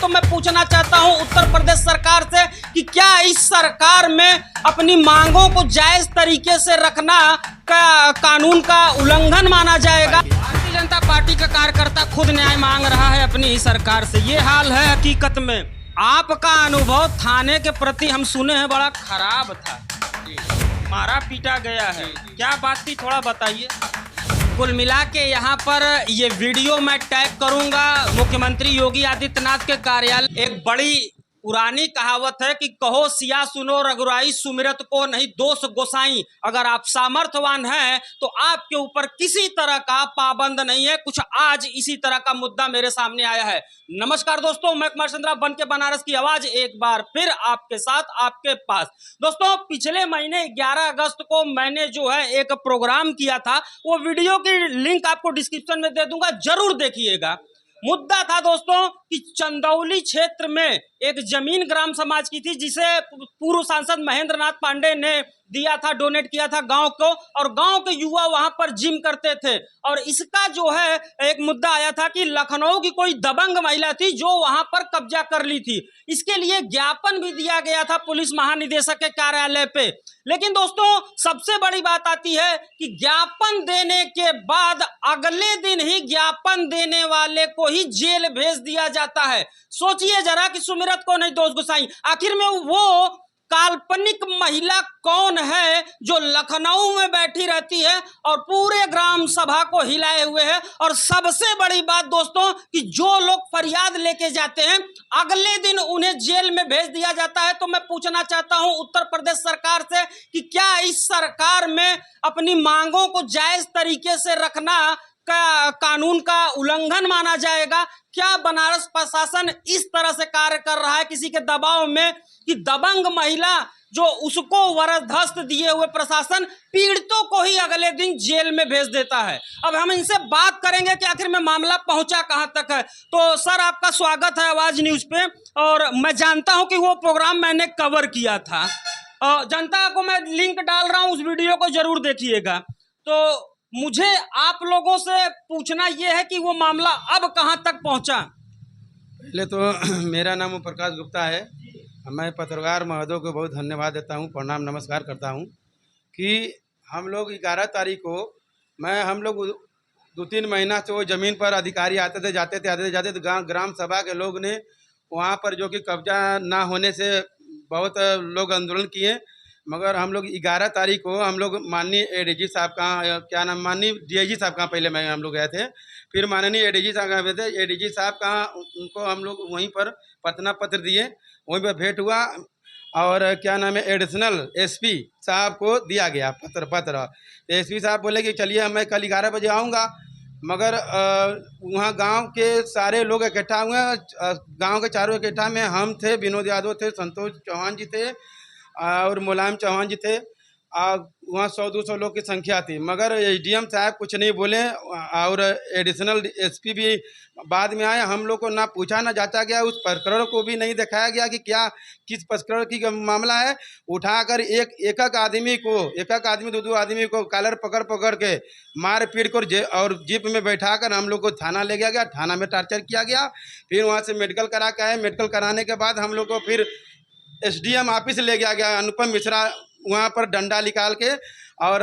तो मैं पूछना चाहता हूं उत्तर प्रदेश सरकार से कि क्या इस सरकार में अपनी मांगों को जायज तरीके से रखना कानून का उल्लंघन माना जाएगा। भारतीय जनता पार्टी का कार्यकर्ता खुद न्याय मांग रहा है अपनी ही सरकार से। ये हाल है हकीकत में। आपका अनुभव थाने के प्रति हम सुने हैं बड़ा खराब था, मारा पीटा गया है, क्या बात थी थोड़ा बताइए। कुल मिला के यहाँ पर ये वीडियो मैं टैग करूंगा मुख्यमंत्री योगी आदित्यनाथ के कार्यालय। एक बड़ी पुरानी कहावत है कि कहो सिया सुनो रघुराई सुमिरत को नहीं दोष गोसाई। अगर आप सामर्थ्यवान हैं तो आपके ऊपर किसी तरह का पाबंद नहीं है। कुछ आज इसी तरह का मुद्दा मेरे सामने आया है। नमस्कार दोस्तों, मैं कुमार चंद्रा बन के बनारस की आवाज एक बार फिर आपके साथ आपके पास। दोस्तों, पिछले महीने 11 अगस्त को मैंने जो है एक प्रोग्राम किया था, वो वीडियो की लिंक आपको डिस्क्रिप्शन में दे दूंगा, जरूर देखिएगा। मुद्दा था दोस्तों कि चंदौली क्षेत्र में एक जमीन ग्राम समाज की थी जिसे पूर्व सांसद महेंद्र नाथ पांडे ने दिया था, डोनेट किया था गांव को, और गांव के युवा वहां पर जिम करते थे। और इसका जो है एक मुद्दा आया था कि लखनऊ की कोई दबंग महिला थी जो वहां पर कब्जा कर ली थी। इसके लिए ज्ञापन भी दिया गया था पुलिस महानिदेशक के कार्यालय पे। लेकिन दोस्तों, सबसे बड़ी बात आती है कि ज्ञापन देने के बाद अगले दिन ही ज्ञापन देने वाले को ही जेल भेज दिया जाता है। सोचिए जरा कि सुमिरत को नहीं दोष गोसाई। आखिर में वो काल्पनिक महिला कौन है जो लखनऊ में बैठी रहती है और पूरे ग्राम सभा को हिलाए हुए है। और सबसे बड़ी बात दोस्तों कि जो लोग फरियाद लेके जाते हैं अगले दिन उन्हें जेल में भेज दिया जाता है। तो मैं पूछना चाहता हूं उत्तर प्रदेश सरकार से कि क्या इस सरकार में अपनी मांगों को जायज तरीके से रखना कानून का उल्लंघन माना जाएगा। क्या बनारस प्रशासन इस तरह से कार्य कर रहा है किसी के दबाव में कि दबंग महिला जो उसको वरदहस्त दिए हुए प्रशासन पीड़ितों को ही अगले दिन जेल में भेज देता है। अब हम इनसे बात करेंगे कि आखिर में मामला पहुंचा कहां तक है। तो सर, आपका स्वागत है आवाज न्यूज पे। और मैं जानता हूं कि वो प्रोग्राम मैंने कवर किया था, जनता को मैं लिंक डाल रहा हूं, उस वीडियो को जरूर देखिएगा। तो मुझे आप लोगों से पूछना यह है कि वो मामला अब कहां तक पहुंचा। पहले तो मेरा नाम प्रकाश गुप्ता है। मैं पत्रकार महोदय को बहुत धन्यवाद देता हूं, प्रणाम नमस्कार करता हूं कि हम लोग 11 तारीख को हम लोग 2-3 महीना से वो ज़मीन पर अधिकारी आते थे जाते थे ग्राम सभा के लोग ने वहां पर जो कि कब्जा ना होने से बहुत लोग आंदोलन किए। मगर हम लोग 11 तारीख को हम लोग माननीय एडीजी साहब का क्या नाम माननीय डीआईजी साहब का पहले हम लोग गए थे, फिर माननीय एडीजी साहब गए थे। एडीजी साहब का उनको हम लोग वहीं पर प्रार्थना पत्र दिए, वहीं पर भेंट हुआ और क्या नाम है एडिशनल एसपी साहब को दिया गया पत्र। एसपी साहब बोले कि चलिए मैं कल 11 बजे आऊँगा। मगर वहाँ गांव के सारे लोग इकट्ठा हुए, गांव के चारों इकट्ठा में हम थे, विनोद यादव थे, संतोष चौहान जी थे और मुलायम चौहान जी थे। वहाँ 100-200 लोग की संख्या थी। मगर एसडीएम साहब कुछ नहीं बोले और एडिशनल एसपी भी बाद में आए। हम लोग को ना पूछा ना जांचा गया, उस प्रकरण को भी नहीं दिखाया गया कि क्या किस प्रकरण की मामला है। उठाकर एक आदमी 2-2 आदमी को कॉलर पकड़ के मार पीट कर और जीप में बैठाकर हम लोग को थाना ले गया, थाना में टॉर्चर किया गया। फिर वहाँ से मेडिकल करा के आए। मेडिकल कराने के बाद हम लोग को फिर एसडीएम ऑफिस ले गया अनुपम मिश्रा, वहाँ पर डंडा निकाल के और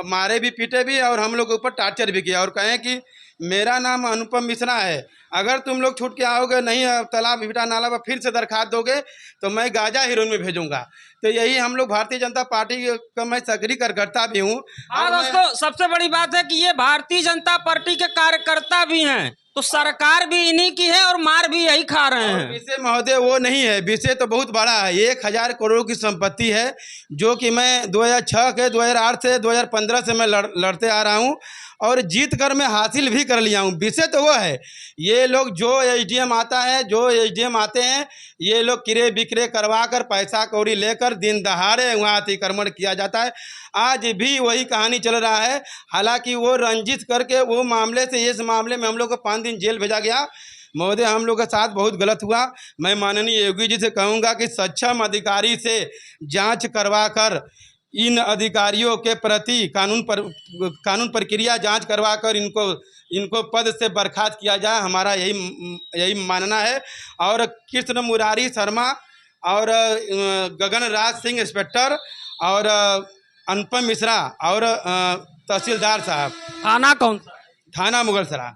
मारे भी पीटे भी और हम लोग के ऊपर टॉर्चर भी किया और कहें कि मेरा नाम अनुपम मिश्रा है, अगर तुम लोग छूट के आओगे नहीं तालाब भिटा नाला पर फिर से दरखास्त दोगे तो मैं गाजा हिरोइन में भेजूंगा। तो यही हम लोग भारतीय जनता पार्टी का मैं सक्रिय कार्यकर्ता भी हूँ। हाँ दोस्तों, सबसे बड़ी बात है कि ये भारतीय जनता पार्टी के कार्यकर्ता भी हैं, तो सरकार भी इन्हीं की है और मार भी यही खा रहे हैं। विषय महोदय वो नहीं है, विषय तो बहुत बड़ा है। 1000 करोड़ की संपत्ति है जो कि मैं 2006 के 2008 से 2015 से मैं लड़ते आ रहा हूँ और जीत कर मैं हासिल भी कर लिया हूँ। विषय तो वो है, ये लोग जो एसडीएम आते हैं ये लोग किरे बिक्रे करवा कर पैसा कौड़ी लेकर दिन दहाड़े वहाँ अतिक्रमण किया जाता है। आज भी वही कहानी चल रहा है। हालांकि वो रंजित करके वो मामले से इस मामले में हम लोग को 5 दिन जेल भेजा गया। महोदय, हम लोग के साथ बहुत गलत हुआ। मैं माननीय योगी जी से कहूँगा कि सक्षम अधिकारी से जांच करवा कर इन अधिकारियों के प्रति कानून प्रक्रिया जांच करवा कर इनको इनको पद से बर्खास्त किया जाए, हमारा यही मानना है। और कृष्ण मुरारी शर्मा और गगन राज सिंह इंस्पेक्टर और अनुपम मिश्रा और तहसीलदार साहब, थाना कौन सा? थाना मुगलसराय,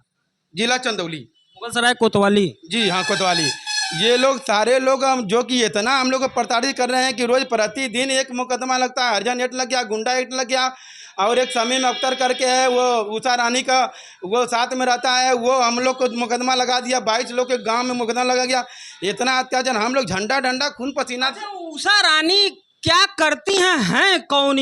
जिला चंदौली। मुगलसराय कोतवाली। जी हाँ, कोतवाली। ये लोग सारे लोग हम जो कि इतना हम लोग को प्रताड़ित कर रहे हैं कि रोज़ प्रतिदिन एक मुकदमा लगता है। हरिजन एक्ट लग गया, गुंडा एक्ट लग गया, और एक समीम अख्तर करके है, वो उषा रानी का वो साथ में रहता है, वो हम लोग को मुकदमा लगा दिया। 22 लोग के गांव में मुकदमा लगा गया। इतना अत्याचार, हम लोग झंडा डंडा खून पसीना। अच्छा, उषा रानी क्या करती हैं कौन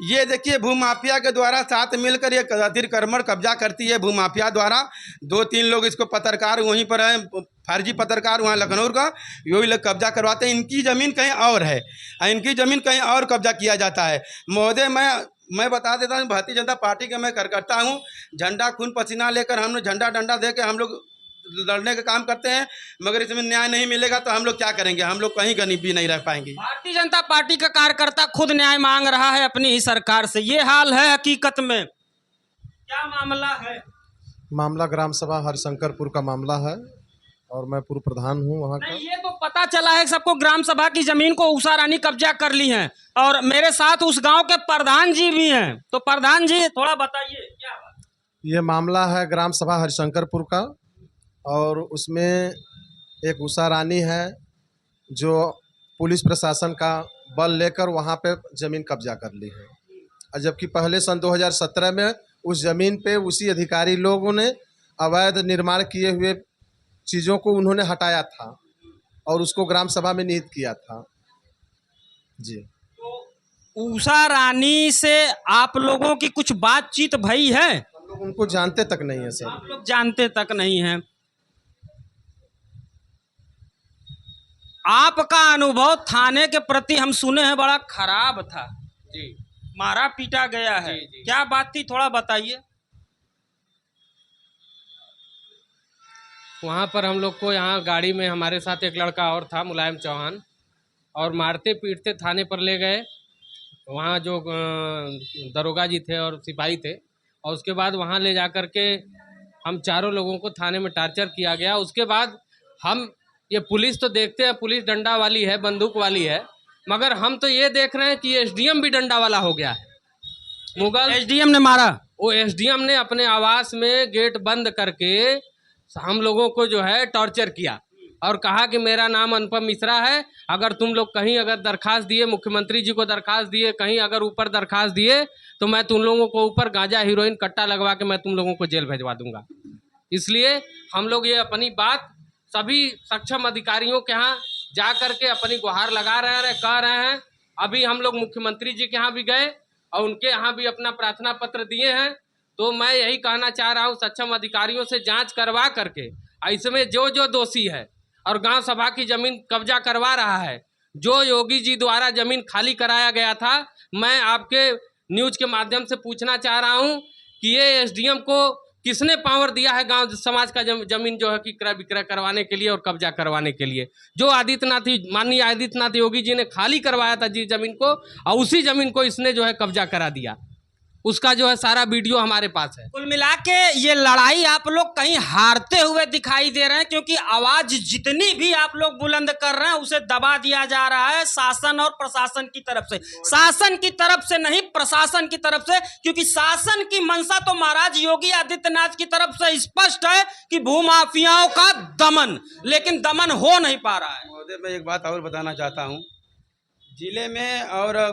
ये देखिए, भूमाफिया के द्वारा साथ मिलकर ये अतिक्रमण कब्जा करती है। भूमाफिया द्वारा 2-3 लोग इसको पत्रकार वहीं पर हैं, फर्जी पत्रकार वहाँ लखनऊ का, वही लोग कब्जा करवाते हैं। इनकी ज़मीन कहीं और है, इनकी ज़मीन कहीं और कब्जा किया जाता है। महोदय, मैं बता देता हूँ, भारतीय जनता पार्टी का मैं कार्यकर्ता हूँ। झंडा खून पसीना लेकर हम लोग झंडा डंडा दे के हम लोग लड़ने का काम करते हैं, मगर इसमें न्याय नहीं मिलेगा तो हम लोग क्या करेंगे? हम लोग कहीं गरीब भी नहीं रह पाएंगे। भारतीय जनता पार्टी का कार्यकर्ता खुद न्याय मांग रहा है अपनी ही सरकार से, ये हाल है हकीकत में। क्या मामला है? मामला ग्राम सभा हरिशंकरपुर का मामला है और मैं पूर्व प्रधान हूँ वहाँ का। नहीं, ये तो पता चला है सबको, ग्राम सभा की जमीन को उषा रानी कब्जा कर ली है, और मेरे साथ उस गांव के प्रधान जी भी हैं। तो प्रधान जी थोड़ा बताइए क्या बात? ये मामला है ग्राम सभा हरिशंकरपुर का, और उसमें एक उषा रानी है जो पुलिस प्रशासन का बल लेकर वहाँ पे ज़मीन कब्जा कर ली है। और जबकि पहले सन 2017 में उस ज़मीन पे उसी अधिकारी लोगों ने अवैध निर्माण किए हुए चीज़ों को उन्होंने हटाया था और उसको ग्राम सभा में निहित किया था। जी, तो उषा रानी से आप लोगों की कुछ बातचीत भई है? हम लोग उनको जानते तक नहीं है सर। आप लोग जानते तक नहीं हैं। आपका अनुभव थाने के प्रति हम सुने हैं बड़ा खराब था जी, मारा पीटा गया है। जी, जी। क्या बात थी, थोड़ा बताइए। वहाँ पर हम लोग को, यहाँ गाड़ी में हमारे साथ एक लड़का और था, मुलायम चौहान, और मारते पीटते थाने पर ले गए। वहाँ जो दरोगा जी थे और सिपाही थे, और उसके बाद वहाँ ले जा कर के हम चारों लोगों को थाने में टार्चर किया गया। उसके बाद हम ये पुलिस तो देखते हैं, पुलिस डंडा वाली है, बंदूक वाली है, मगर हम तो ये देख रहे हैं कि एसडीएम भी डंडा वाला हो गया है। मुगल एसडीएम ने मारा? वो एसडीएम ने अपने आवास में गेट बंद करके हम लोगों को जो है टॉर्चर किया और कहा कि मेरा नाम अनुपम मिश्रा है, अगर तुम लोग कहीं अगर दरखास्त दिए, मुख्यमंत्री जी को दरखास्त दिए, कहीं अगर ऊपर दरखास्त दिए, तो मैं तुम लोगों को ऊपर गांजा हीरोइन कट्टा लगवा के मैं तुम लोगों को जेल भेजवा दूंगा। इसलिए हम लोग ये अपनी बात सभी सक्षम अधिकारियों के यहाँ जा करके अपनी गुहार लगा रहे हैं, कह रहे हैं। अभी हम लोग मुख्यमंत्री जी के यहाँ भी गए और उनके यहाँ भी अपना प्रार्थना पत्र दिए हैं। तो मैं यही कहना चाह रहा हूँ, सक्षम अधिकारियों से जांच करवा करके इसमें जो जो दोषी है और गांव सभा की जमीन कब्जा करवा रहा है, जो योगी जी द्वारा जमीन खाली कराया गया था, मैं आपके न्यूज के माध्यम से पूछना चाह रहा हूँ कि ये एसडीएम को किसने पावर दिया है गांव समाज का जमीन जो है कि क्रय विक्रय करवाने के लिए और कब्जा करवाने के लिए? जो माननीय आदित्यनाथ योगी जी ने खाली करवाया था जी जमीन को, और उसी जमीन को इसने जो है कब्जा करा दिया। उसका जो है सारा वीडियो हमारे पास है। कुल मिला के ये लड़ाई आप लोग कहीं हारते हुए दिखाई दे रहे हैं, क्योंकि आवाज जितनी भी आप लोग बुलंद कर रहे हैं उसे दबा दिया जा रहा है शासन और प्रशासन की तरफ से। शासन की तरफ से नहीं, प्रशासन की तरफ से, क्योंकि शासन की मंशा तो महाराज योगी आदित्यनाथ की तरफ से स्पष्ट है कि भूमाफियाओं का दमन, लेकिन दमन हो नहीं पा रहा है। महोदय, मैं एक बात और बताना चाहता हूँ। जिले में और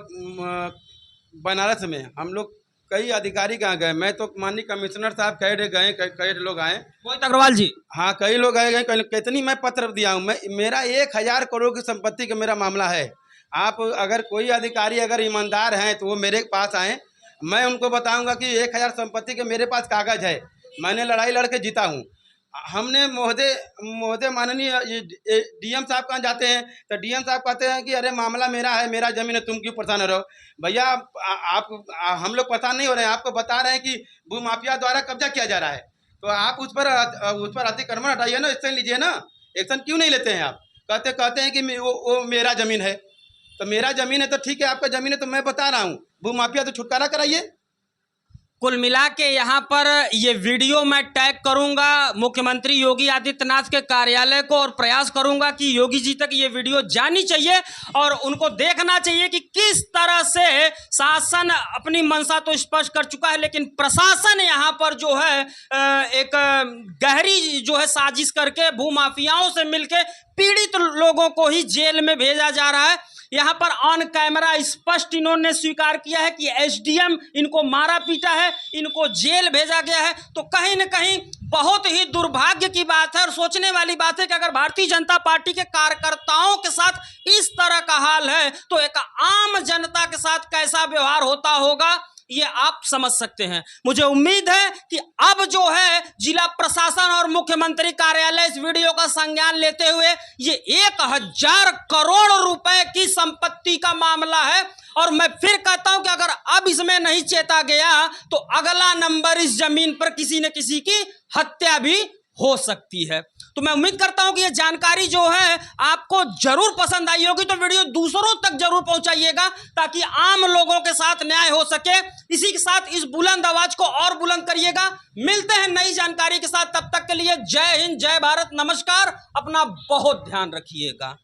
बनारस में हम लोग कई अधिकारी कहाँ गए, मैं तो माननीय कमिश्नर साहब कई लोग आए, मोहित अग्रवाल जी, हाँ कई लोग आए गए, कितनी मैं पत्र दिया हूँ। मेरा 1000 करोड़ की संपत्ति का मेरा मामला है। आप अगर कोई अधिकारी अगर ईमानदार हैं तो वो मेरे पास आए, मैं उनको बताऊंगा कि 1000 संपत्ति के मेरे पास कागज है, मैंने लड़ाई लड़ के जीता हूँ। हमने महोदय माननीय डीएम साहब कहाँ जाते हैं तो डीएम साहब कहते हैं कि अरे मामला मेरा है, मेरा जमीन है, तुम क्यों परेशान हो रहे हो? भैया आप हम लोग परेशान नहीं हो रहे हैं, आपको बता रहे हैं कि भूमाफिया द्वारा कब्जा किया जा रहा है, तो आप उस पर अतिक्रमण हटाइए ना, एक्शन लीजिए ना। एक्शन क्यों नहीं लेते हैं आप? कहते हैं कि वो मेरा ज़मीन है, तो मेरा ज़मीन है तो ठीक है, आपका ज़मीन है तो मैं बता रहा हूँ, भूमाफिया तो छुटकारा कराइए। कुल मिला के यहाँ पर ये वीडियो मैं टैग करूंगा मुख्यमंत्री योगी आदित्यनाथ के कार्यालय को और प्रयास करूंगा कि योगी जी तक ये वीडियो जानी चाहिए और उनको देखना चाहिए कि किस तरह से शासन अपनी मंशा तो स्पष्ट कर चुका है, लेकिन प्रशासन यहाँ पर जो है एक गहरी जो है साजिश करके भूमाफियाओं से मिलके पीड़ित लोगों को ही जेल में भेजा जा रहा है। यहाँ पर ऑन कैमरा स्पष्ट इन्होंने स्वीकार किया है कि एसडीएम इनको मारा पीटा है, इनको जेल भेजा गया है। तो कहीं न कहीं बहुत ही दुर्भाग्य की बात है और सोचने वाली बात है कि अगर भारतीय जनता पार्टी के कार्यकर्ताओं के साथ इस तरह का हाल है तो एक आम जनता के साथ कैसा व्यवहार होता होगा ये आप समझ सकते हैं। मुझे उम्मीद है कि अब जो है जिला प्रशासन और मुख्यमंत्री कार्यालय इस वीडियो का संज्ञान लेते हुए ये 1000 करोड़ रुपए की संपत्ति का मामला है और मैं फिर कहता हूं कि अगर अब इसमें नहीं चेता गया तो अगला नंबर इस जमीन पर किसी न किसी की हत्या भी हो सकती है। तो मैं उम्मीद करता हूं कि ये जानकारी जो है आपको जरूर पसंद आई होगी, तो वीडियो दूसरों तक जरूर पहुंचाइएगा ताकि आम लोगों के साथ न्याय हो सके। इसी के साथ इस बुलंद आवाज को और बुलंद करिएगा। मिलते हैं नई जानकारी के साथ, तब तक के लिए जय हिंद, जय भारत, नमस्कार। अपना बहुत ध्यान रखिएगा।